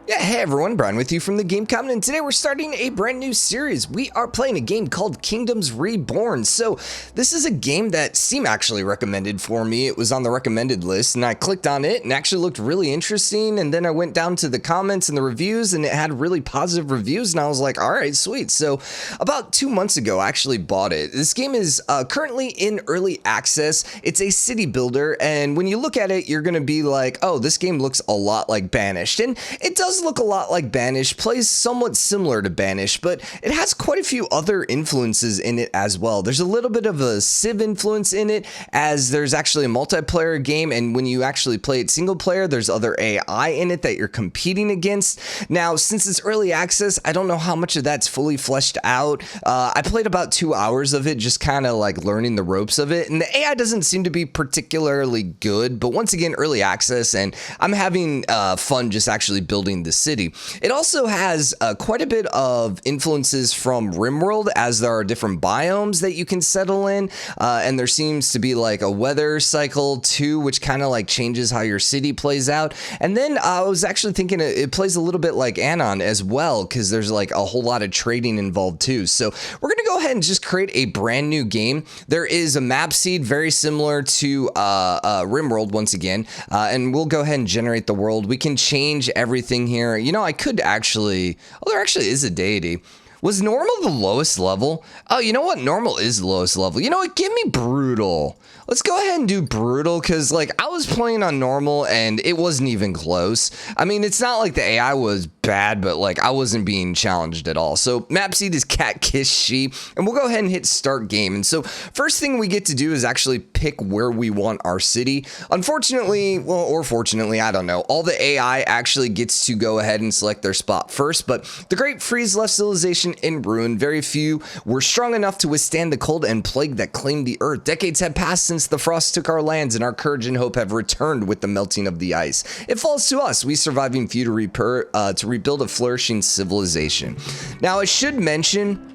Yeah, hey everyone, Brian with you from TheGameCommon, and today we're starting a brand new series. We are playing a game called Kingdoms Reborn. So this is a game that Steam actually recommended for me. It was on the recommended list, and I clicked on it and actually looked really interesting. And then I went down to the comments and the reviews, and it had really positive reviews, and I was like, all right, sweet. So about 2 months ago, I actually bought it. This game is currently in early access. It's a city builder, and when you look at it, you're going to be like, oh, this game looks a lot like Banished. And it does look a lot like Banished, plays somewhat similar to Banished, but it has quite a few other influences in it as well. There's a little bit of a Civ influence in it, as there's actually a multiplayer game, and when you actually play it single player, there's other AI in it that you're competing against. Now, since it's early access, I don't know how much of that's fully fleshed out. I played about 2 hours of it, just kind of like learning the ropes of it, and the AI doesn't seem to be particularly good, but once again, early access, and I'm having fun just actually building the city. It also has quite a bit of influences from RimWorld, as there are different biomes that you can settle in, and there seems to be like a weather cycle too, which kind of like changes how your city plays out. And then I was actually thinking it plays a little bit like Anno as well, because there's like a whole lot of trading involved too. So we're gonna go ahead and just create a brand new game. There is a map seed very similar to RimWorld once again, and we'll go ahead and generate the world. We can change everything here. You know, I could actually, oh, there actually is a deity. Was normal the lowest level? Oh, you know what? Normal is the lowest level. You know what? Give me brutal. Let's go ahead and do brutal, because like I was playing on normal and it wasn't even close. I mean, it's not like the AI was bad, but like I wasn't being challenged at all. So map seed is cat, kiss, sheep, and we'll go ahead and hit start game. And so first thing we get to do is actually pick where we want our city. Unfortunately, well, or fortunately, I don't know, all the AI actually gets to go ahead and select their spot first, but the Great Freeze left civilization in ruin. Very few were strong enough to withstand the cold and plague that claimed the earth. Decades have passed since the frost took our lands, and our courage and hope have returned with the melting of the ice. It falls to us, we surviving few, to rebuild a flourishing civilization. Now, I should mention,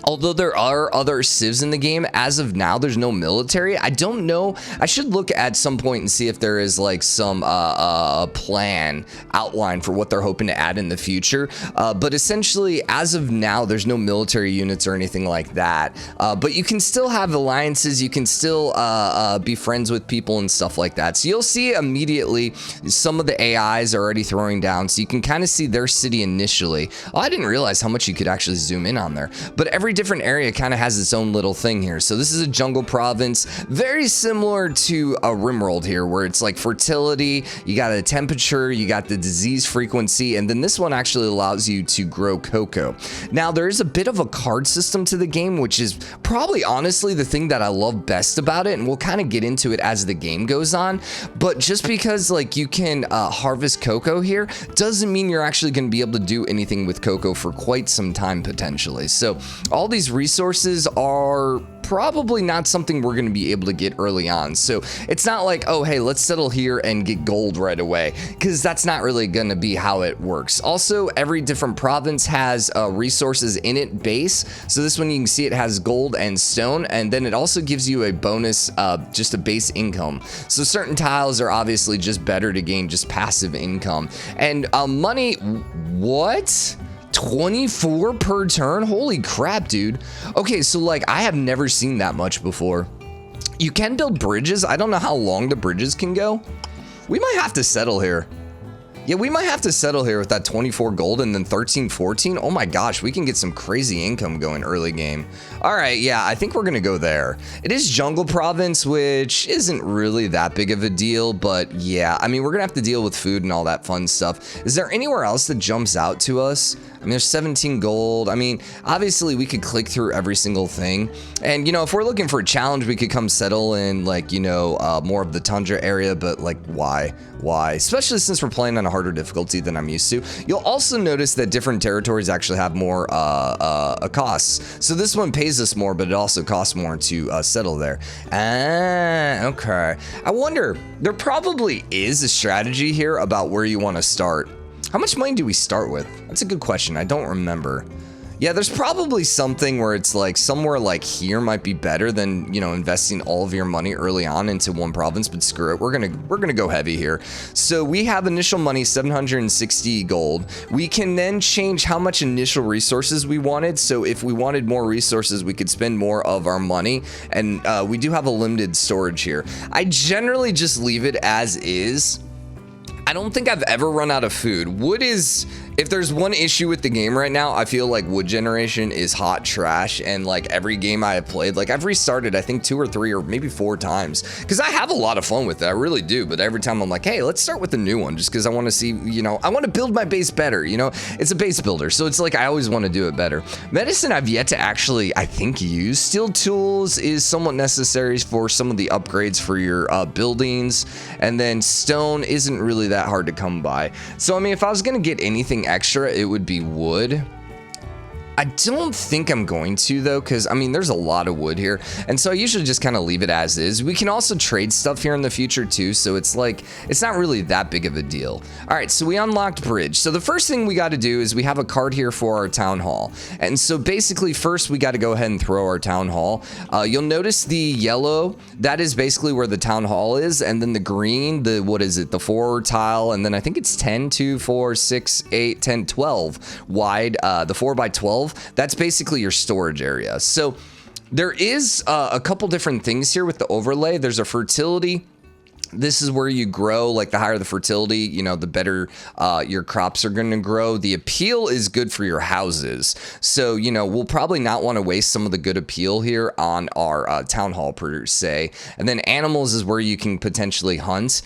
although there are other civs in the game, as of now, there's no military. I don't know. I should look at some point and see if there is like some plan outline for what they're hoping to add in the future. But essentially, as of now, there's no military units or anything like that. But you can still have alliances. You can still be friends with people and stuff like that. So you'll see immediately some of the AIs are already throwing down. So you can kind of see their city initially. Oh, I didn't realize how much you could actually zoom in on there. But every different area kind of has its own little thing here. So this is a jungle province, very similar to a RimWorld here, where it's like fertility, you got a temperature, you got the disease frequency, and then this one actually allows you to grow cocoa. Now, there is a bit of a card system to the game, which is probably honestly the thing that I love best about it, and we'll kind of get into it as the game goes on. But just because like you can harvest cocoa here doesn't mean you're actually going to be able to do anything with cocoa for quite some time potentially. So all these resources are probably not something we're going to be able to get early on. So it's not like, oh, hey, let's settle here and get gold right away, because that's not really going to be how it works. Also, every different province has resources in it base. So this one, you can see it has gold and stone, and then it also gives you a bonus, just a base income. So certain tiles are obviously just better to gain just passive income. And money, what? 24 per turn? Holy crap, dude. Okay, so like I have never seen that much before. You can build bridges. I don't know how long the bridges can go. We might have to settle here. Yeah, we might have to settle here with that 24 gold and then 13, 14. Oh my gosh, we can get some crazy income going early game. All right, yeah, I think we're gonna go there. It is jungle province, which isn't really that big of a deal, but yeah, I mean, we're gonna have to deal with food and all that fun stuff. Is there anywhere else that jumps out to us? I mean, there's 17 gold. I mean, obviously we could click through every single thing. And, you know, if we're looking for a challenge, we could come settle in like, you know, more of the tundra area, but like, why? Why? Especially since we're playing on a harder difficulty than I'm used to. You'll also notice that different territories actually have more costs. So this one pays us more, but it also costs more to settle there. Ah, okay. I wonder, there probably is a strategy here about where you want to start. How much money do we start with? That's a good question. I don't remember. Yeah, there's probably something where it's like somewhere like here might be better than, you know, investing all of your money early on into one province, but screw it. We're gonna go heavy here. So we have initial money, 760 gold. We can then change how much initial resources we wanted. So if we wanted more resources, we could spend more of our money, and we do have a limited storage here. I generally just leave it as is. I don't think I've ever run out of food. Wood is, if there's one issue with the game right now, I feel like wood generation is hot trash, and like every game I have played, like I've restarted I think 2 or 3 or maybe 4 times because I have a lot of fun with it. I really do, but every time I'm like, hey, let's start with a new one just because I want to see, you know, I want to build my base better, you know. It's a base builder, so it's like I always want to do it better. Medicine I've yet to actually, I think, use. Steel tools is somewhat necessary for some of the upgrades for your buildings, and then stone isn't really that hard to come by. So I mean, if I was gonna get anything extra, it would be wood. I don't think I'm going to though, because I mean there's a lot of wood here, and so I usually just kind of leave it as is. We can also trade stuff here in the future too, so it's like it's not really that big of a deal. All right, so we unlocked bridge. So the first thing we got to do is we have a card here for our town hall, and so basically first we got to go ahead and throw our town hall. You'll notice the yellow, that is basically where the town hall is, and then the green, the what is it, the 4 tile, and then I think it's 10, 2, 4, 6, 8, 10, 12 wide, the 4 by 12. That's basically your storage area. So there is a couple different things here with the overlay. There's a fertility. This is where you grow, like the higher the fertility, you know, the better your crops are going to grow. The appeal is good for your houses. So, you know, we'll probably not want to waste some of the good appeal here on our town hall per se. And then animals is where you can potentially hunt.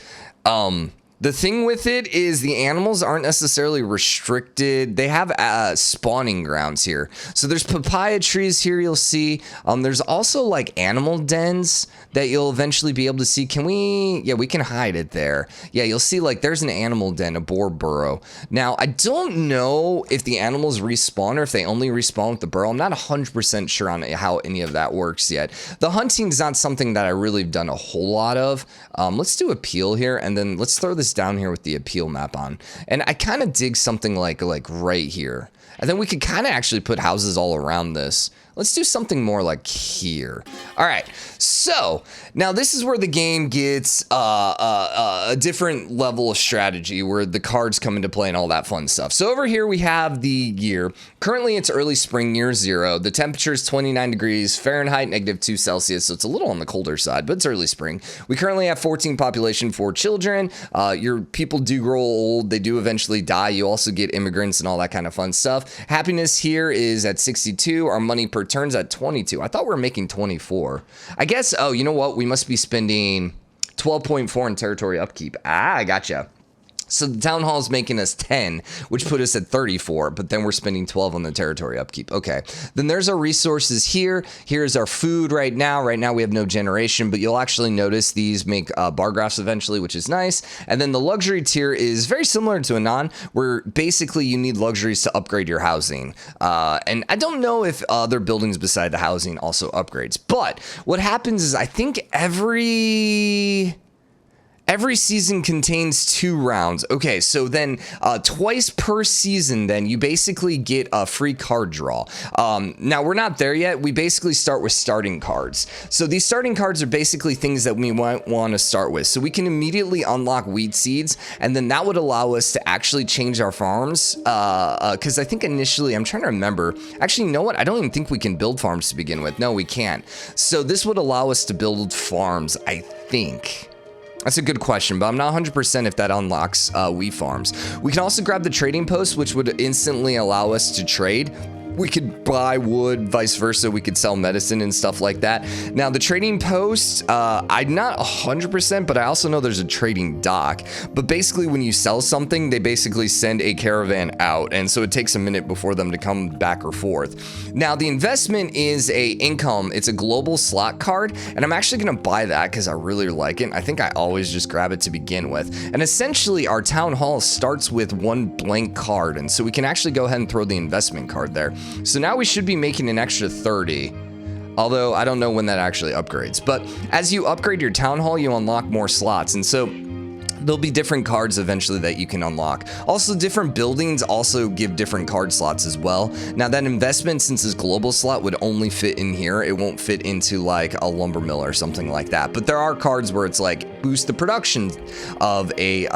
The thing with it is the animals aren't necessarily restricted. They have spawning grounds here. So there's papaya trees here you'll see. There's also like animal dens that you'll eventually be able to see. Can we? Yeah, we can hide it there. Yeah, you'll see like there's an animal den, a boar burrow. Now, I don't know if the animals respawn or if they only respawn with the burrow. I'm not 100% sure on how any of that works yet. The hunting is not something that I really have done a whole lot of. Let's do appeal here, and then let's throw this down here with the appeal map on. And I kind of dig something like right here. And then we could kind of actually put houses all around this. Let's do something more like here. All right, so now this is where the game gets a different level of strategy where the cards come into play and all that fun stuff. So over here we have the year. Currently it's early spring, year 0. The temperature is 29 degrees Fahrenheit, -2 Celsius. So it's a little on the colder side, but it's early spring. We currently have 14 population, 4 children. Your people do grow old. They do eventually die. You also get immigrants and all that kind of fun stuff. Happiness here is at 62. Our money per turns at 22. I thought we were making 24. I guess, oh, you know what? We must be spending 12.4 in territory upkeep. Ah, I gotcha. So the town hall is making us 10, which put us at 34, but then we're spending 12 on the territory upkeep. Okay, then there's our resources here. Here's our food right now. Right now we have no generation, but you'll actually notice these make bar graphs eventually, which is nice. And then the luxury tier is very similar to Anon, where basically you need luxuries to upgrade your housing. And I don't know if other buildings beside the housing also upgrades, but what happens is I think every season contains 2 rounds. Okay, so then twice per season, then you basically get a free card draw. Now, we're not there yet. We basically start with starting cards. So these starting cards are basically things that we might want to start with. So we can immediately unlock wheat seeds, and then that would allow us to actually change our farms. Because I think initially, I'm trying to remember. Actually, you know what? I don't even think we can build farms to begin with. No, we can't. So this would allow us to build farms, I think. That's a good question, but I'm not 100% if that unlocks wheat farms. We can also grab the trading post, which would instantly allow us to trade. We could buy wood, vice versa. We could sell medicine and stuff like that. Now, the trading post, I'm not 100%, but I also know there's a trading dock. But basically, when you sell something, they basically send a caravan out. And so it takes a minute before them to come back or forth. Now, the investment is a income. It's a global slot card. And I'm actually going to buy that because I really like it. I think I always just grab it to begin with. And essentially, our town hall starts with 1 blank card. And so we can actually go ahead and throw the investment card there. So now we should be making an extra 30, although I don't know when that actually upgrades. But as you upgrade your town hall, you unlock more slots. And so there'll be different cards eventually that you can unlock. Also, different buildings also give different card slots as well. Now, that investment, since this global slot would only fit in here, it won't fit into like a lumber mill or something like that. But there are cards where it's like boost the production of a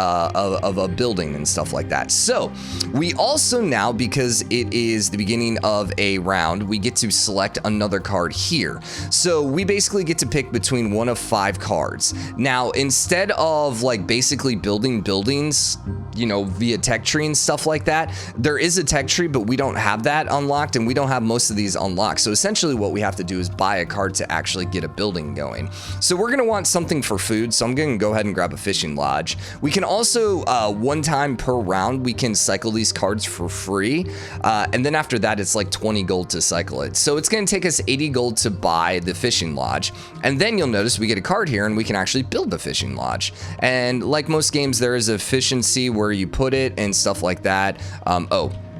building and stuff like that. So we also now, because it is the beginning of a round, we get to select another card here. So we basically get to pick between one of 5 cards. Now, instead of like basically building buildings, you know, via tech tree and stuff like that, there is a tech tree, but we don't have that unlocked, and we don't have most of these unlocked. So essentially what we have to do is buy a card to actually get a building going. So we're going to want something for food, so I'm going to go ahead and grab a fishing lodge. We can also, one time per round, we can cycle these cards for free, and then after that it's like 20 gold to cycle it. So it's going to take us 80 gold to buy the fishing lodge, and then you'll notice we get a card here and we can actually build the fishing lodge. And like most games, there is efficiency where you put it and stuff like that.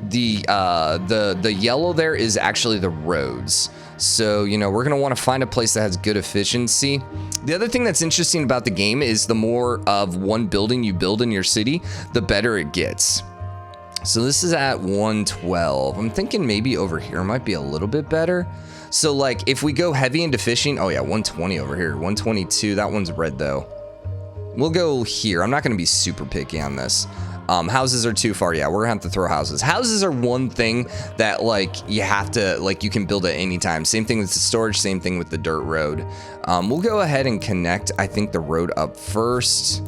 The yellow there is actually the roads. So, you know, we're going to want to find a place that has good efficiency. The other thing that's interesting about the game is the more of one building you build in your city, the better it gets. So this is at 112. I'm thinking maybe over here might be a little bit better. So like if we go heavy into fishing, oh yeah, 120 over here, 122. That one's red though. We'll go here. I'm not going to be super picky on this. Houses are too far. Yeah, we're gonna have to throw houses. Houses are one thing that like you have to, like, you can build at any time. Same thing with the storage, same thing with the dirt road. We'll go ahead and connect, I think, the road up first,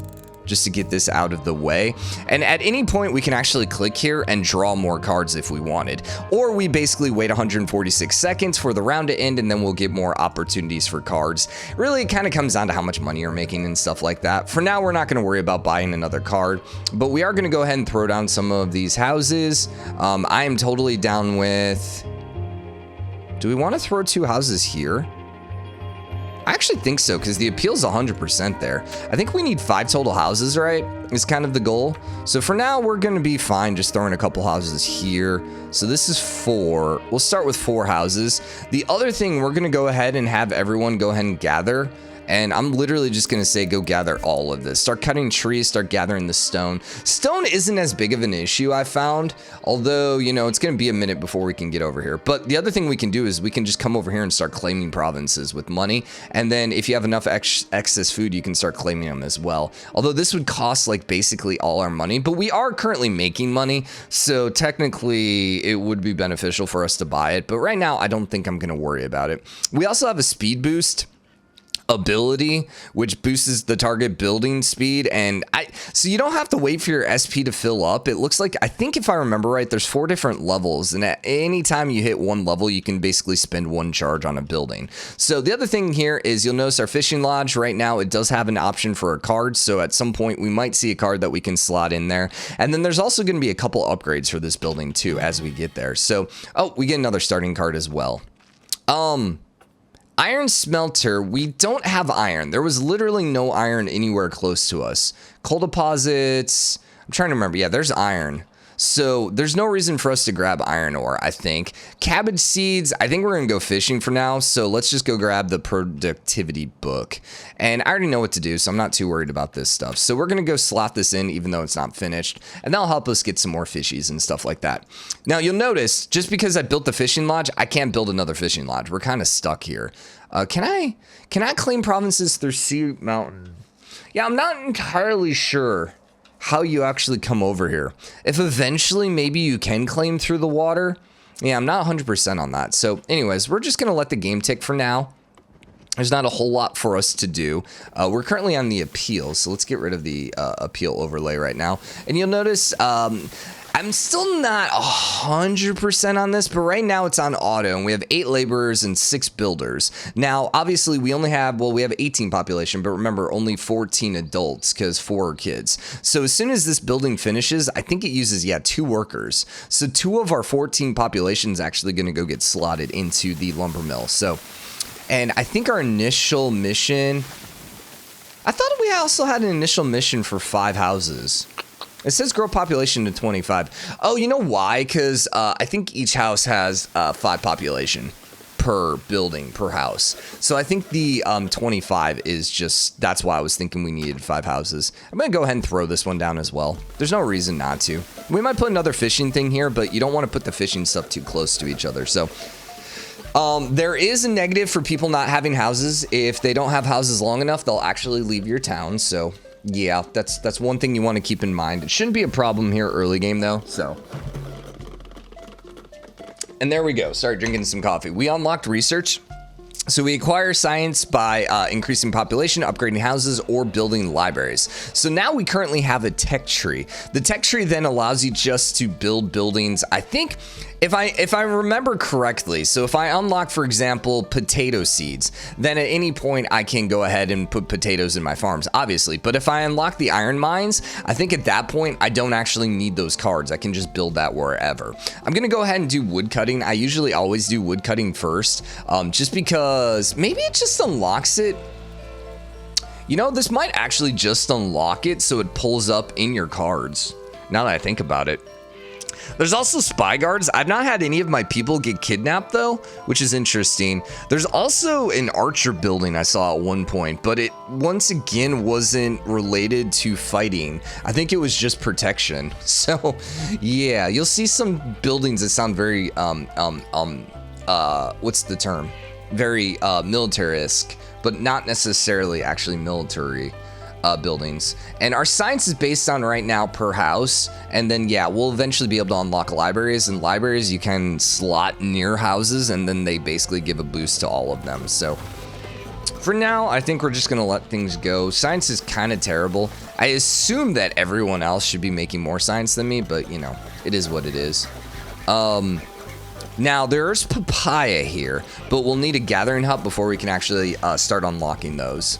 just to get this out of the way. And at any point we can actually click here and draw more cards if we wanted, or we basically wait 146 seconds for the round to end and then we'll get more opportunities for cards. Really, it kind of comes down to how much money you're making and stuff like that. For now, we're not going to worry about buying another card, but we are going to go ahead and throw down some of these houses. I am totally down with, do we want to throw 2 houses here? I actually think so, because the appeal's 100% there. I think we need 5 total houses, right? Is kind of the goal. So for now, we're going to be fine just throwing a couple houses here. So this is 4. We'll start with 4 houses. The other thing, we're going to go ahead and have everyone go ahead and gather. And I'm literally just going to say go gather all of this. Start cutting trees, start gathering the stone. Stone isn't as big of an issue, I found. Although, you know, it's going to be a minute before we can get over here. But the other thing we can do is we can just come over here and start claiming provinces with money. And then if you have enough excess food, you can start claiming them as well. Although this would cost like basically all our money. But we are currently making money. So technically it would be beneficial for us to buy it. But right now, I don't think I'm going to worry about it. We also have a speed boost ability, which boosts the target building speed, and so you don't have to wait for your SP to fill up. It looks like, I think if I remember right, there's 4 different levels, and at any time you hit one level, you can basically spend 1 charge on a building. So the other thing here is you'll notice our fishing lodge right now, it does have an option for a card, so at some point we might see a card that we can slot in there. And then there's also going to be a couple upgrades for this building too as we get there. So, oh, we get another starting card as well. Iron Smelter, we don't have iron. There was literally no iron anywhere close to us. Coal deposits, I'm trying to remember. Yeah, there's iron. So there's no reason for us to grab iron ore, I think. Cabbage seeds, I think we're going to go fishing for now. So let's just go grab the productivity book. And I already know what to do, so I'm not too worried about this stuff. So we're going to go slot this in even though it's not finished. And that'll help us get some more fishies and stuff like that. Now you'll notice, just because I built the fishing lodge, I can't build another fishing lodge. We're kind of stuck here. Can I claim provinces through Sea Mountain? Yeah, I'm not entirely sure how you actually come over here. If eventually maybe you can claim through the water. Yeah, I'm not 100% on that. So anyways, we're just going to let the game tick for now. There's not a whole lot for us to do. We're currently on the appeal, so let's get rid of the appeal overlay right now. And you'll notice I'm still not 100% on this, but right now it's on auto, and we have 8 laborers and 6 builders. Now, obviously, we only have, well, we have 18 population, but remember, only 14 adults, because 4 are kids. So as soon as this building finishes, I think it uses, yeah, 2 workers. So 2 of our 14 population is actually going to go get slotted into the lumber mill. So, and I think our initial mission, I thought we also had an initial mission for 5 houses. It says grow population to 25. Oh, you know why? Because I think each house has 5 population per building, per house. So I think the 25 is just, that's why I was thinking we needed 5 houses. I'm going to go ahead and throw this one down as well. There's no reason not to. We might put another fishing thing here, but you don't want to put the fishing stuff too close to each other. So there is a negative for people not having houses. If they don't have houses long enough, they'll actually leave your town. So yeah, that's one thing you want to keep in mind. It shouldn't be a problem here early game though, so. And there we go, start drinking some coffee. We unlocked research. So we acquire science by increasing population, upgrading houses, or building libraries. So now we currently have a tech tree. The tech tree then allows you just to build buildings. I think if I remember correctly, so if I unlock, for example, potato seeds, then at any point I can go ahead and put potatoes in my farms, obviously. But if I unlock the iron mines, I think at that point I don't actually need those cards. I can just build that wherever. I'm gonna go ahead and do wood cutting. I usually always do wood cutting first, just because maybe it just unlocks it. You know, this might actually just unlock it so it pulls up in your cards, now that I think about it. There's also spy guards. I've not had any of my people get kidnapped though, which is interesting. There's also an archer building I saw at one point, but it once again wasn't related to fighting. I think it was just protection. So yeah, you'll see some buildings that sound very what's the term? Very military-esque, but not necessarily actually military. Buildings, and our science is based on right now per house, and then yeah, we'll eventually be able to unlock libraries, and libraries you can slot near houses, and then they basically give a boost to all of them. So for now, I think we're just gonna let things go. Science is kind of terrible. I assume that everyone else should be making more science than me, but you know, it is what it is. Now there's papaya here, but we'll need a gathering hut before we can actually start unlocking those.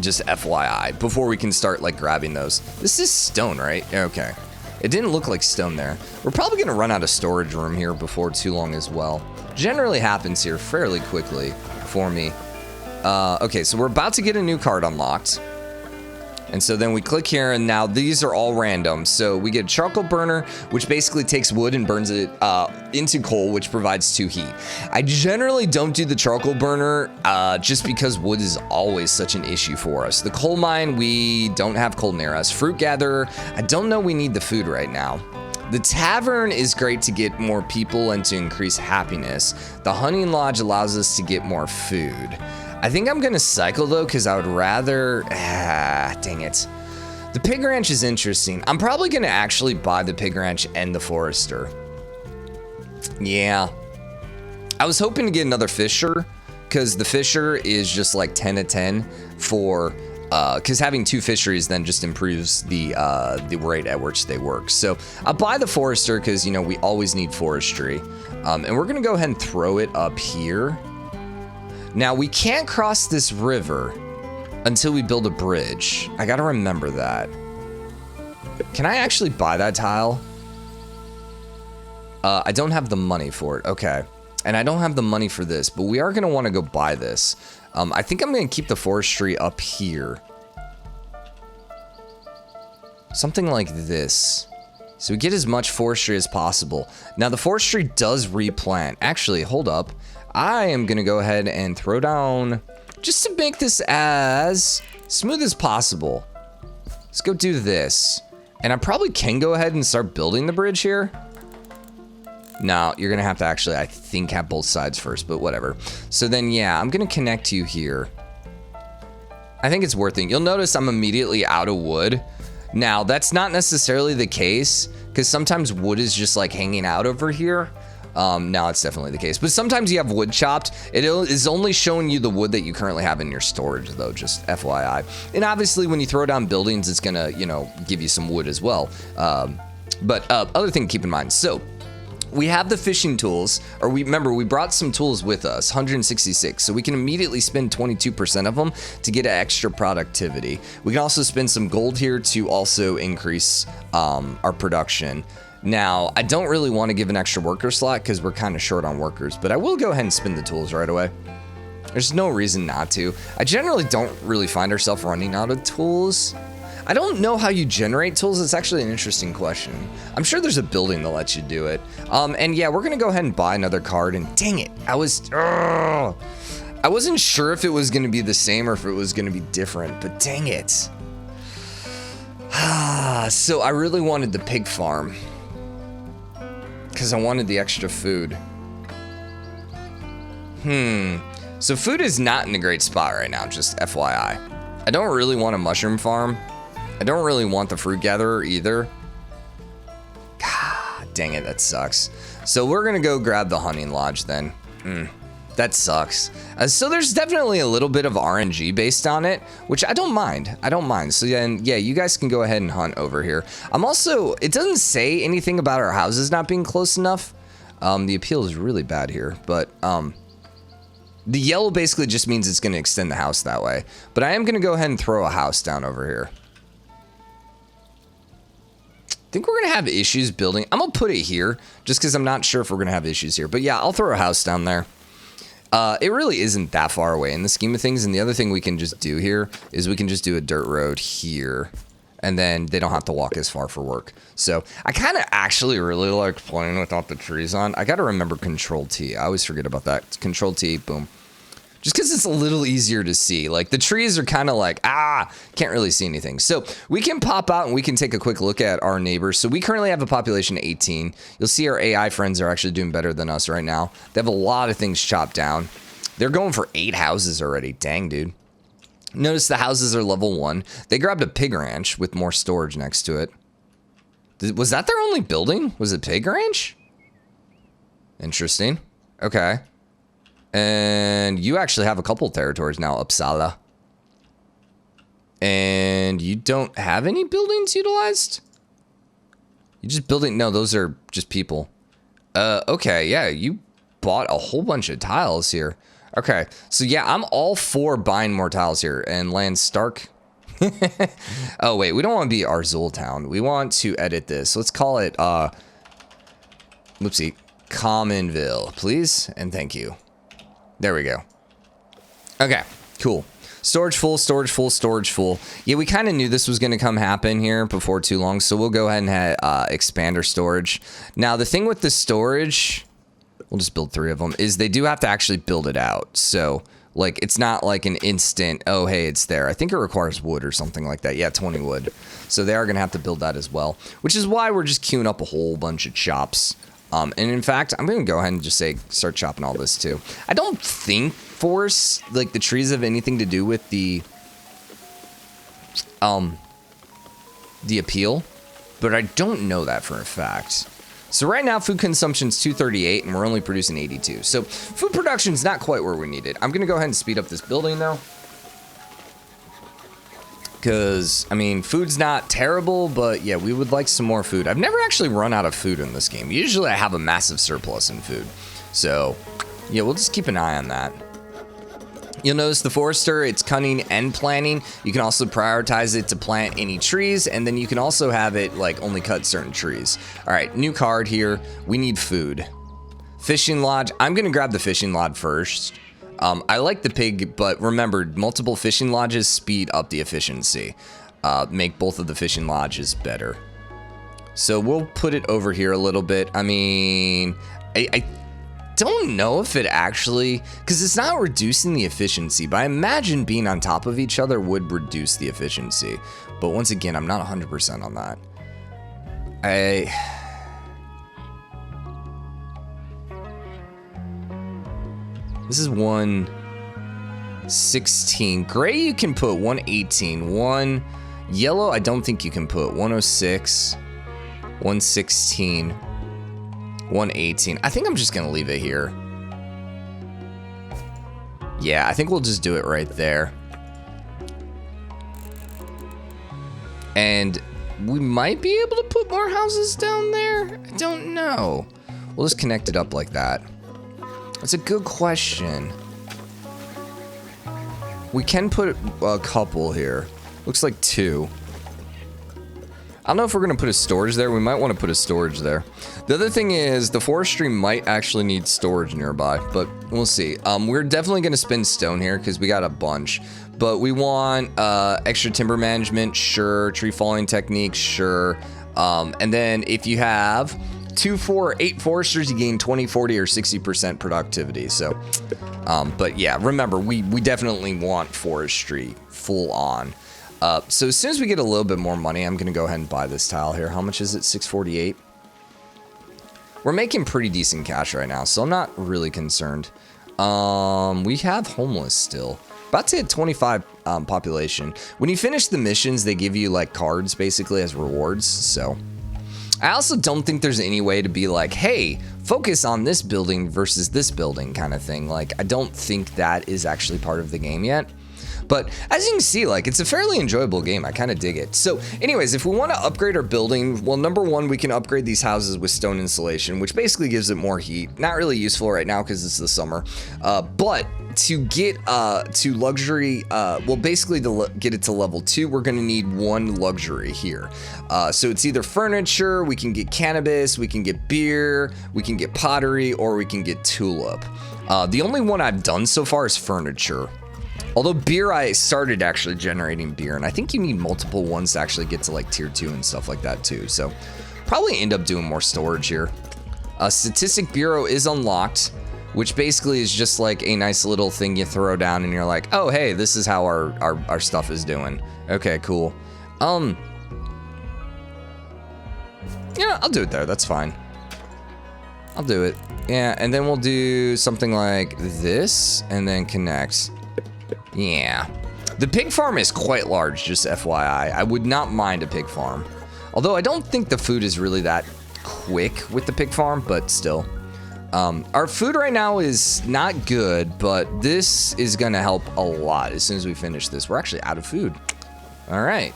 Just FYI, before we can start like grabbing those. This is stone, right? Okay. It didn't look like stone there. We're probably gonna run out of storage room here before too long as well. Generally happens here fairly quickly for me. Okay, so we're about to get a new card unlocked. And so then we click here, and now these are all random. So we get a charcoal burner, which basically takes wood and burns it into coal, which provides 2 heat. I generally don't do the charcoal burner just because wood is always such an issue for us. The coal mine, we don't have coal near us. Fruit gatherer, I don't know we need the food right now. The tavern is great to get more people and to increase happiness. The hunting lodge allows us to get more food. I think I'm gonna cycle though, because I would rather, dang it. The pig ranch is interesting. I'm probably gonna actually buy the pig ranch and the forester. Yeah. I was hoping to get another fisher, because the fisher is just like 10 of 10 for, because having 2 fisheries then just improves the rate at which they work. So I'll buy the forester because, you know, we always need forestry. And we're gonna go ahead and throw it up here. Now, we can't cross this river until we build a bridge. I gotta remember that. Can I actually buy that tile? I don't have the money for it. Okay. And I don't have the money for this, but we are gonna wanna go buy this. I think I'm gonna keep the forestry up here. Something like this. So we get as much forestry as possible. Now, the forestry does replant. Actually, hold up. I am gonna go ahead and throw down, just to make this as smooth as possible. Let's go do this. And I probably can go ahead and start building the bridge here. No, you're gonna have to actually, I think, have both sides first, but whatever. So then, yeah, I'm gonna connect you here. I think it's worth it. You'll notice I'm immediately out of wood. Now, that's not necessarily the case, because sometimes wood is just like hanging out over here. Now it's definitely the case, but sometimes you have wood chopped. It is only showing you the wood that you currently have in your storage though, just FYI. And obviously when you throw down buildings, it's gonna, you know, give you some wood as well. But other thing to keep in mind. So we have the fishing tools, or remember, we brought some tools with us, 166. So we can immediately spend 22% of them to get extra productivity. We can also spend some gold here to also increase our production. Now, I don't really want to give an extra worker slot because we're kind of short on workers, but I will go ahead and spin the tools right away. There's no reason not to. I generally don't really find ourselves running out of tools. I don't know how you generate tools. It's actually an interesting question. I'm sure there's a building that lets you do it. And yeah, we're gonna go ahead and buy another card, and dang it, I wasn't sure if it was gonna be the same or if it was gonna be different, but dang it. So I really wanted the pig farm because I wanted the extra food. So food is not in a great spot right now, just FYI. I don't really want a mushroom farm. I don't really want the fruit gatherer either. God, dang it, that sucks. So we're gonna go grab the hunting lodge then. That sucks. So there's definitely a little bit of RNG based on it, which I don't mind. I don't mind. So then, yeah, you guys can go ahead and hunt over here. I'm also, it doesn't say anything about our houses not being close enough. The appeal is really bad here, but the yellow basically just means it's going to extend the house that way. But I am going to go ahead and throw a house down over here. I think we're going to have issues building. I'm going to put it here just because I'm not sure if we're going to have issues here. But yeah, I'll throw a house down there. It really isn't that far away in the scheme of things. And the other thing we can just do here is we can just do a dirt road here. And then they don't have to walk as far for work. So I kind of actually really like playing without the trees on. I got to remember Control T. I always forget about that. Control T, boom. Just because it's a little easier to see. Like the trees are kind of like, can't really see anything. So we can pop out and we can take a quick look at our neighbors. So we currently have a population of 18. You'll see our AI friends are actually doing better than us right now. They have a lot of things chopped down. They're going for 8 houses already. Dang, dude. Notice the houses are level 1. They grabbed a pig ranch with more storage next to it. Was that their only building? Was it pig ranch? Interesting. Okay. And you actually have a couple territories now, Uppsala. And you don't have any buildings utilized? You just building, no, those are just people. Okay, yeah, you bought a whole bunch of tiles here. Okay, so yeah, I'm all for buying more tiles here. And land Stark. Oh, wait, we don't want to be Arzul Town. We want to edit this. Let's call it, whoopsie, Commonville, please, and thank you. There we go. Okay, cool. Storage full, storage full, storage full. Yeah, we kind of knew this was going to happen here before too long, so we'll go ahead and expand our storage. Now, the thing with the storage, we'll just build 3 of them, is they do have to actually build it out. So, like, it's not like an instant, oh, hey, it's there. I think it requires wood or something like that. Yeah, 20 wood. So they are going to have to build that as well, which is why we're just queuing up a whole bunch of chops. And in fact, I'm going to go ahead and just start chopping all this too. I don't think forests, like the trees, have anything to do with the appeal, but I don't know that for a fact. So right now, food consumption is 238, and we're only producing 82. So food production is not quite where we need it. I'm going to go ahead and speed up this building though. Because, I mean, food's not terrible, but yeah, we would like some more food. I've never actually run out of food in this game. Usually I have a massive surplus in food. So, yeah, we'll just keep an eye on that. You'll notice the forester, it's cunning and planning. You can also prioritize it to plant any trees, and then you can also have it, like, only cut certain trees. All right, new card here. We need food. Fishing lodge. I'm going to grab the fishing lodge first. I like the pig, but remember, multiple fishing lodges speed up the efficiency. Make both of the fishing lodges better. So we'll put it over here a little bit. I mean, I don't know if it actually, because it's not reducing the efficiency, but I imagine being on top of each other would reduce the efficiency. But once again, I'm not 100% on that. This is 116. Gray you can put 118. One yellow I don't think you can put 106, 116, 118. I think I'm just gonna leave it here. Yeah, I think we'll just do it right there. And we might be able to put more houses down there. I don't know. We'll just connect it up like that. That's a good question. We can put a couple here. Looks like 2. I don't know if we're going to put a storage there. We might want to put a storage there. The other thing is the forestry might actually need storage nearby, but we'll see. We're definitely going to spend stone here because we got a bunch. But we want extra timber management, sure. Tree falling techniques, sure. And then if you have 2, 4, 8 foresters, you gain 20, 40, or 60% productivity. So, but yeah, remember, we definitely want forestry full on. So as soon as we get a little bit more money, I'm going to go ahead and buy this tile here. How much is it? 648. We're making pretty decent cash right now, so I'm not really concerned. We have homeless still. About to hit 25 population. When you finish the missions, they give you like cards basically as rewards. So I also don't think there's any way to be like, hey, focus on this building versus this building kind of thing. Like, I don't think that is actually part of the game yet. But as you can see, like, it's a fairly enjoyable game. I kind of dig it. So anyways, if we want to upgrade our building, well, number one, we can upgrade these houses with stone insulation, which basically gives it more heat. Not really useful right now because it's the summer. But to get to luxury, well, basically to get it to level 2, we're going to need 1 luxury here. So it's either furniture, we can get cannabis, we can get beer, we can get pottery, or we can get tulip. The only one I've done so far is furniture. Although beer, I started actually generating beer, and I think you need multiple ones to actually get to like tier 2 and stuff like that too. So probably end up doing more storage here. Statistic Bureau is unlocked, which basically is just like a nice little thing you throw down and you're like, oh, hey, this is how our stuff is doing. Okay, cool. Yeah, I'll do it there. That's fine. I'll do it. Yeah, and then we'll do something like this and then connect. Yeah. The pig farm is quite large, just FYI. I would not mind a pig farm. Although I don't think the food is really that quick with the pig farm, but still. Our food right now is not good, but this is going to help a lot as soon as we finish this. We're actually out of food. All right.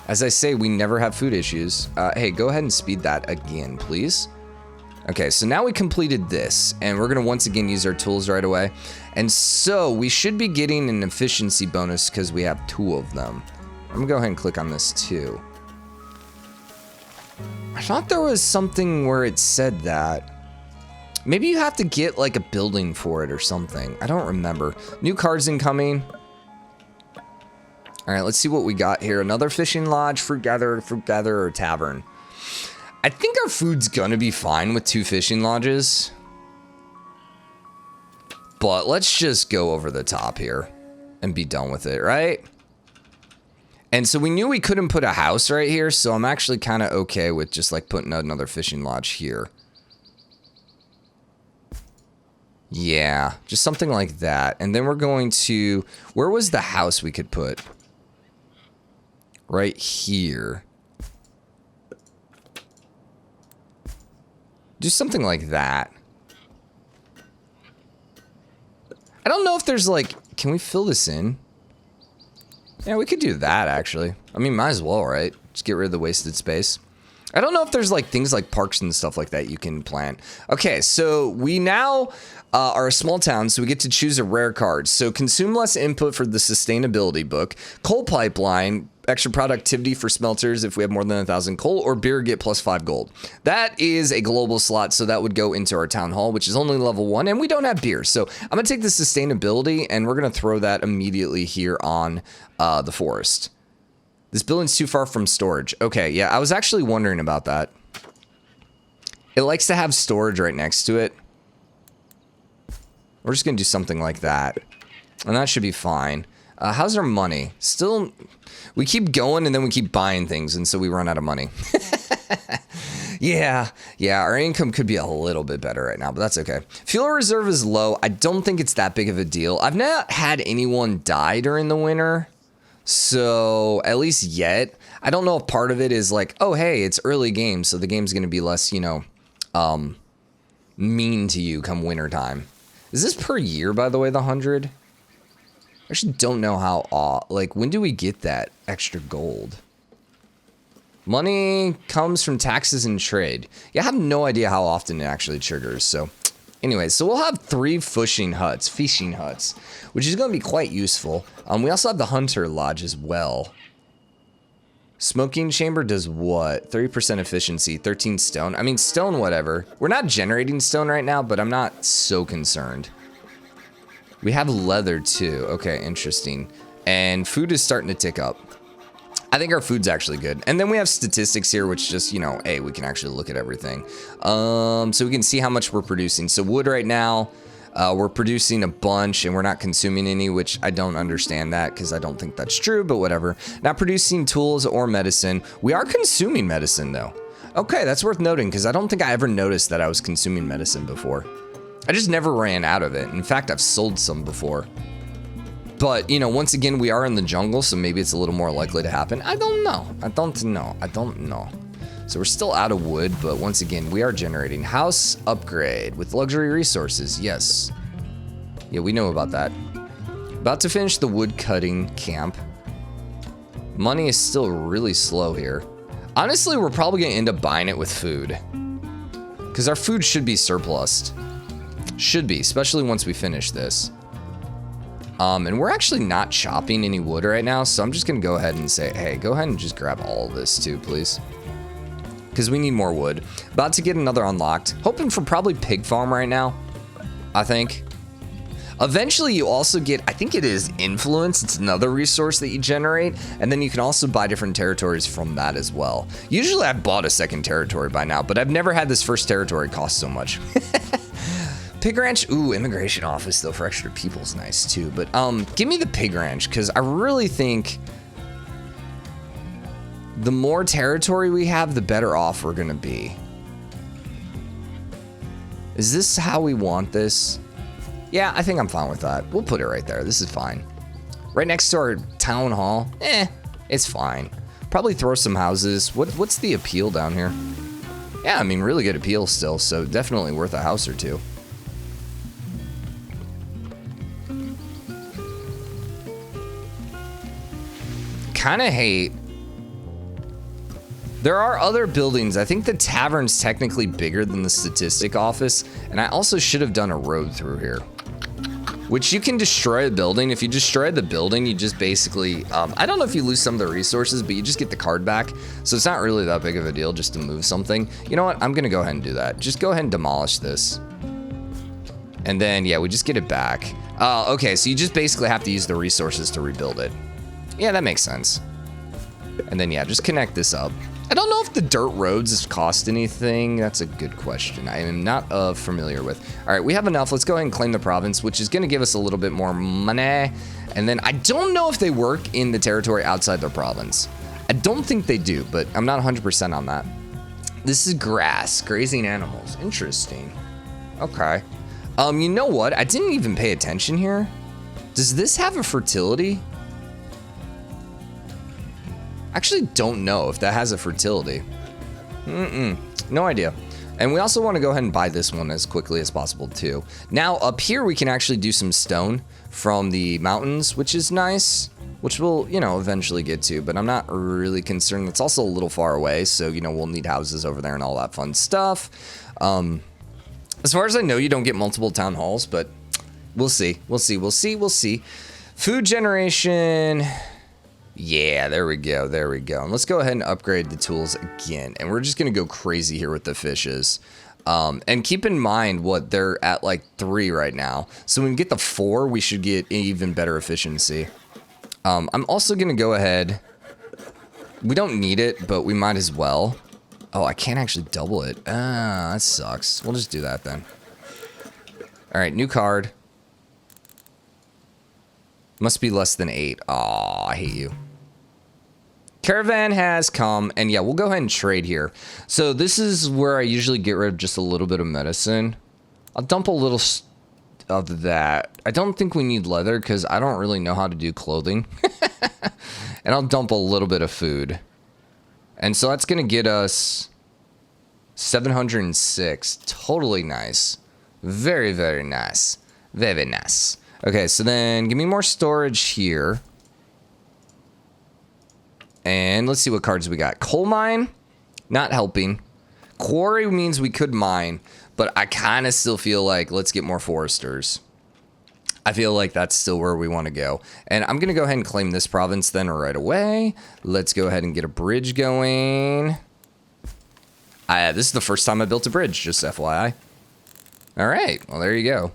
As I say, we never have food issues. Hey, go ahead and speed that again, please. Okay, so now we completed this, and we're going to once again use our tools right away. And so we should be getting an efficiency bonus because we have 2 of them. I'm going to go ahead and click on this too. I thought there was something where it said that. Maybe you have to get like a building for it or something. I don't remember. New cards incoming. All right, let's see what we got here. Another fishing lodge, fruit gatherer, or tavern. I think our food's gonna be fine with 2 fishing lodges. But let's just go over the top here and be done with it, right? And so we knew we couldn't put a house right here, so I'm actually kind of okay with just like putting another fishing lodge here. Yeah, just something like that. And then we're going to, where was the house we could put? Right here. Do something like that. I don't know if there's like, can we fill this in? Yeah, we could do that actually. I mean, might as well, right? Just get rid of the wasted space. I don't know if there's like things like parks and stuff like that you can plant. Okay, so we now are a small town, so we get to choose a rare card. So consume less input for the sustainability book. Coal pipeline, extra productivity for smelters if we have more than 1,000 coal, or beer get +5 gold. That is a global slot, so that would go into our town hall, which is only level 1, and we don't have beer. So I'm gonna take the sustainability, and we're gonna throw that immediately here on the forest. This building's too far from storage. Okay, yeah, I was actually wondering about that. It likes to have storage right next to it. We're just gonna do something like that. And that should be fine. How's our money? Still, we keep going and then we keep buying things, and so we run out of money. Yeah, our income could be a little bit better right now, but that's okay. Fuel reserve is low. I don't think it's that big of a deal. I've not had anyone die during the winter. So, at least yet, I don't know if part of it is like, oh, hey, it's early game, so the game's going to be less, you know, mean to you come winter time. Is this per year, by the way, the 100? I actually don't know how, like, when do we get that extra gold? Money comes from taxes and trade. Yeah, I have no idea how often it actually triggers, so... Anyways, so we'll have 3 fishing huts, which is going to be quite useful. We also have the hunter lodge as well. Smoking chamber does what? 30% efficiency, 13 stone. I mean, stone, whatever. We're not generating stone right now, but I'm not so concerned. We have leather too. Okay, interesting. And food is starting to tick up. I think our food's actually good. And then we have statistics here, which just, you know, hey, we can actually look at everything. So we can see how much we're producing. So wood right now, we're producing a bunch and we're not consuming any, which I don't understand that because I don't think that's true, but whatever. Not producing tools or medicine. We are consuming medicine though. Okay, that's worth noting because I don't think I ever noticed that I was consuming medicine before. I just never ran out of it. In fact, I've sold some before. But, you know, once again, we are in the jungle, so maybe it's a little more likely to happen. I don't know. I don't know. So we're still out of wood, but once again, we are generating house upgrade with luxury resources. Yes. Yeah, we know about that. About to finish the wood cutting camp. Money is still really slow here. Honestly, we're probably going to end up buying it with food. Because our food should be surplused. Should be, especially once we finish this. And we're actually not chopping any wood right now, so I'm just going to go ahead and say, hey, go ahead and just grab all of this too, please. Because we need more wood. About to get another unlocked. Hoping for probably pig farm right now, I think. Eventually, you also get, I think it is influence. It's another resource that you generate. And then you can also buy different territories from that as well. Usually, I've bought a second territory by now, but I've never had this first territory cost so much. Pig ranch, ooh, immigration office though for extra people is nice too. But give me the pig ranch because I really think the more territory we have, the better off we're gonna be. Is this how we want this? Yeah, I think I'm fine with that. We'll put it right there. This is fine. Right next to our town hall. It's fine. Probably throw some houses. What's the appeal down here? Yeah, I mean, really good appeal still, so definitely worth a house or two. Kind of hate. There are other buildings. I think the Tavern's technically bigger than the statistic office, and I also should have done a road through here. Which you can destroy a building. If you destroy the building, you just basically, I don't know if you lose some of the resources, but you just get the card back. So it's not really that big of a deal just to move something. You know what? I'm gonna go ahead and do that. Just go ahead and demolish this. And then, yeah, we just get it back. Okay, so you just basically have to use the resources to rebuild it. Yeah, that makes sense. And then, yeah, just connect this up. I don't know if the dirt roads cost anything. That's a good question. I am not familiar with. All right, we have enough. Let's go ahead and claim the province, which is going to give us a little bit more money. And then I don't know if they work in the territory outside their province. I don't think they do, but I'm not 100% on that. This is grass, grazing animals. Interesting. Okay. You know what? I didn't even pay attention here. Does this have a fertility? Actually don't know if that has a fertility. No idea. And we also want to go ahead and buy this one as quickly as possible too. Now up here we can actually do some stone from the mountains, which is nice, which we'll, you know, eventually get to, but I'm not really concerned. It's also a little far away, so, you know, we'll need houses over there and all that fun stuff. As far as I know, you don't get multiple town halls, but we'll see. We'll see. Food generation. Yeah, there we go. And let's go ahead and upgrade the tools again. And we're just going to go crazy here with the fishes. And keep in mind what they're at like 3 right now. So when we get the 4, we should get even better efficiency. I'm also going to go ahead. We don't need it, but we might as well. Oh, I can't actually double it. Ah, that sucks. We'll just do that then. All right, new card. Must be less than 8. Aw, I hate you. Caravan has come, and yeah, we'll go ahead and trade here. So this is where I usually get rid of just a little bit of medicine. I'll dump a little of that. I don't think we need leather because I don't really know how to do clothing. And I'll dump a little bit of food. And so that's going to get us 706. Totally nice. Very, very nice. Very nice. Okay, so then give me more storage here. And let's see what cards we got. Coal mine, not helping. Quarry means we could mine, but I kind of still feel like let's get more foresters. I feel like that's still where we want to go. And I'm going to go ahead and claim this province then right away. Let's go ahead and get a bridge going. This is the first time I built a bridge, just FYI. All right, well, there you go.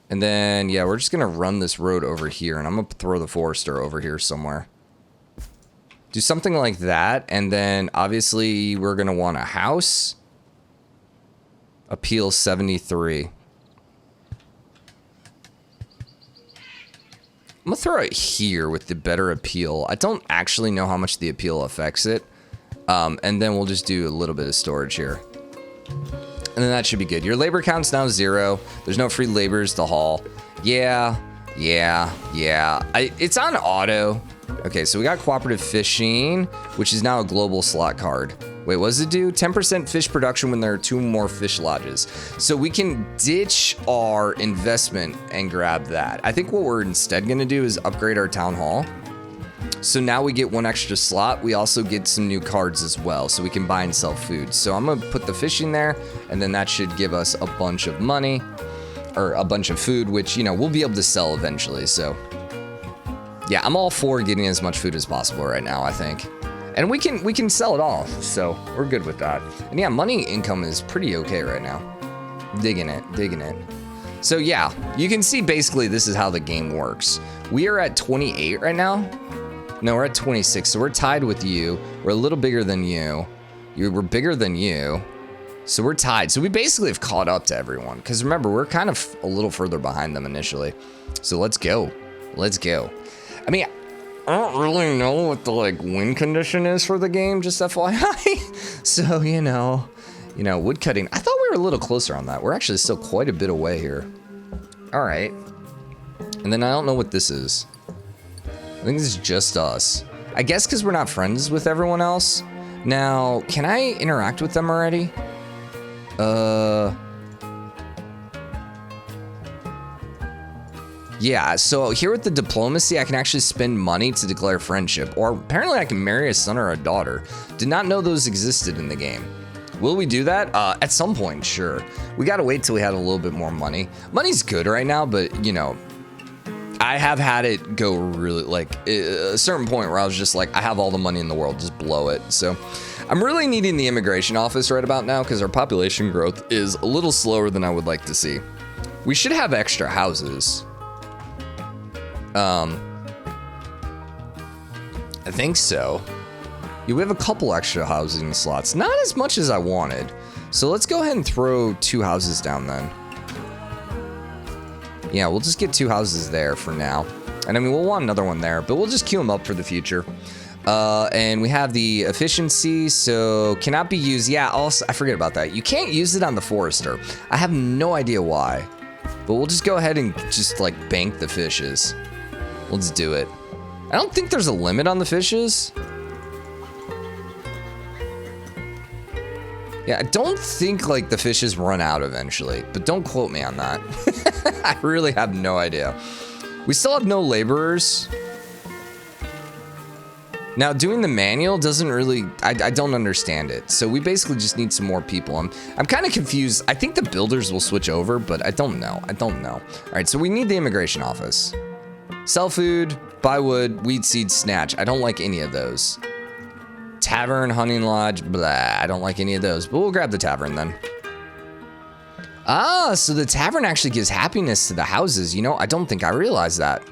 And then, yeah, we're just going to run this road over here, and I'm going to throw the forester over here somewhere. Do something like that, and then, obviously, we're going to want a house. Appeal 73. I'm going to throw it here with the better appeal. I don't actually know how much the appeal affects it. And then we'll just do a little bit of storage here. And then that should be good. Your labor count's now 0. There's no free laborers to haul. Yeah. It's on auto. Okay, so we got Cooperative Fishing, which is now a global slot card. Wait, what does it do? 10% fish production when there are 2 more fish lodges. So we can ditch our investment and grab that. I think what we're instead going to do is upgrade our town hall. So now we get 1 extra slot. We also get some new cards as well, so we can buy and sell food. So I'm going to put the fishing there, and then that should give us a bunch of money, or a bunch of food, which, you know, we'll be able to sell eventually. So yeah, I'm all for getting as much food as possible right now, I think. And we can sell it all, so we're good with that. And yeah, money income is pretty okay right now. Digging it. So yeah, you can see basically this is how the game works. We are at 28 right now. No, we're at 26, so we're tied with you. We're a little bigger than you. We're bigger than you. So we're tied. So we basically have caught up to everyone. Because remember, we're kind of a little further behind them initially. So let's go. I mean, I don't really know what the, like, win condition is for the game, just FYI. So, you know, wood cutting. I thought we were a little closer on that. We're actually still quite a bit away here. All right. And then I don't know what this is. I think this is just us. I guess because we're not friends with everyone else. Now, can I interact with them already? Yeah, so here with the diplomacy, I can actually spend money to declare friendship. Or apparently I can marry a son or a daughter. Did not know those existed in the game. Will we do that? At some point, sure. We gotta wait till we had a little bit more money. Money's good right now, but, you know, I have had it go really, like, a certain point where I was just like, I have all the money in the world, just blow it. So I'm really needing the immigration office right about now because our population growth is a little slower than I would like to see. We should have extra houses. I think so. Yeah, we have a couple extra housing slots. Not as much as I wanted. So let's go ahead and throw 2 houses down then. Yeah, we'll just get 2 houses there for now. And I mean, we'll want another one there, but we'll just queue them up for the future. And we have the efficiency, so cannot be used. Yeah, also, I forget about that. You can't use it on the forester. I have no idea why. But we'll just go ahead and just, like, bank the fishes. Let's do it. I don't think there's a limit on the fishes. Yeah, I don't think, like, the fishes run out eventually, but don't quote me on that. I really have no idea. We still have no laborers. Now, doing the manual doesn't really, I don't understand it. So we basically just need some more people. I'm kind of confused. I think the builders will switch over, but I don't know. All right, so we need the immigration office. Sell food, buy wood, weed seed, snatch. I don't like any of those. Tavern, hunting lodge, blah. I don't like any of those, but we'll grab the tavern then. Ah, so the tavern actually gives happiness to the houses. You know, I don't think I realized that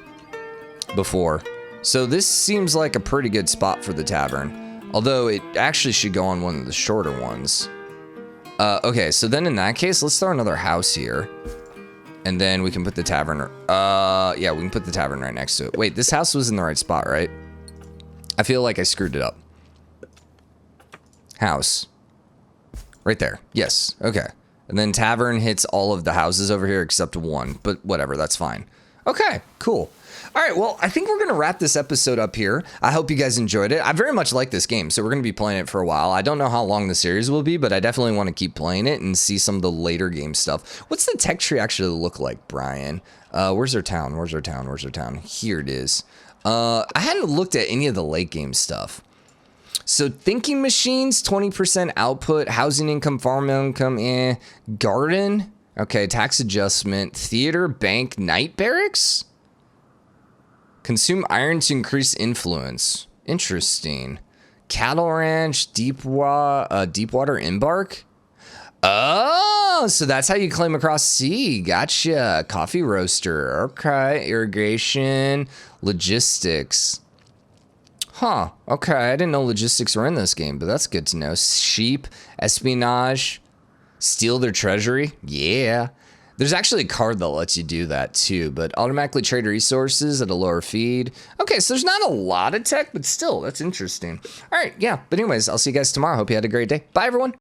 before. So this seems like a pretty good spot for the tavern. Although it actually should go on one of the shorter ones. Okay, so then in that case, let's throw another house here. And then we can put the tavern, yeah, we can put the tavern right next to it. Wait, this house was in the right spot, right? I feel like I screwed it up. House. Right there. Yes. Okay. And then tavern hits all of the houses over here except one, but whatever, that's fine. Okay, cool. All right, well, I think we're going to wrap this episode up here. I hope you guys enjoyed it. I very much like this game, so we're going to be playing it for a while. I don't know how long the series will be, but I definitely want to keep playing it and see some of the later game stuff. What's the tech tree actually look like, Brian? Where's our town? Here it is. I hadn't looked at any of the late game stuff. So thinking machines, 20% output, housing income, farm income, garden. Okay, tax adjustment. Theater, bank, night barracks? Consume iron to increase influence. Interesting. Cattle ranch, deepwater embark? Oh, so that's how you claim across sea. Gotcha. Coffee roaster. Okay. Irrigation. Logistics. Huh. Okay. I didn't know logistics were in this game, but that's good to know. Sheep. Espionage. Steal their treasury. Yeah. There's actually a card that lets you do that too, but automatically trade resources at a lower feed. Okay, so there's not a lot of tech, but still, that's interesting. All right, yeah. But anyways, I'll see you guys tomorrow. Hope you had a great day. Bye, everyone.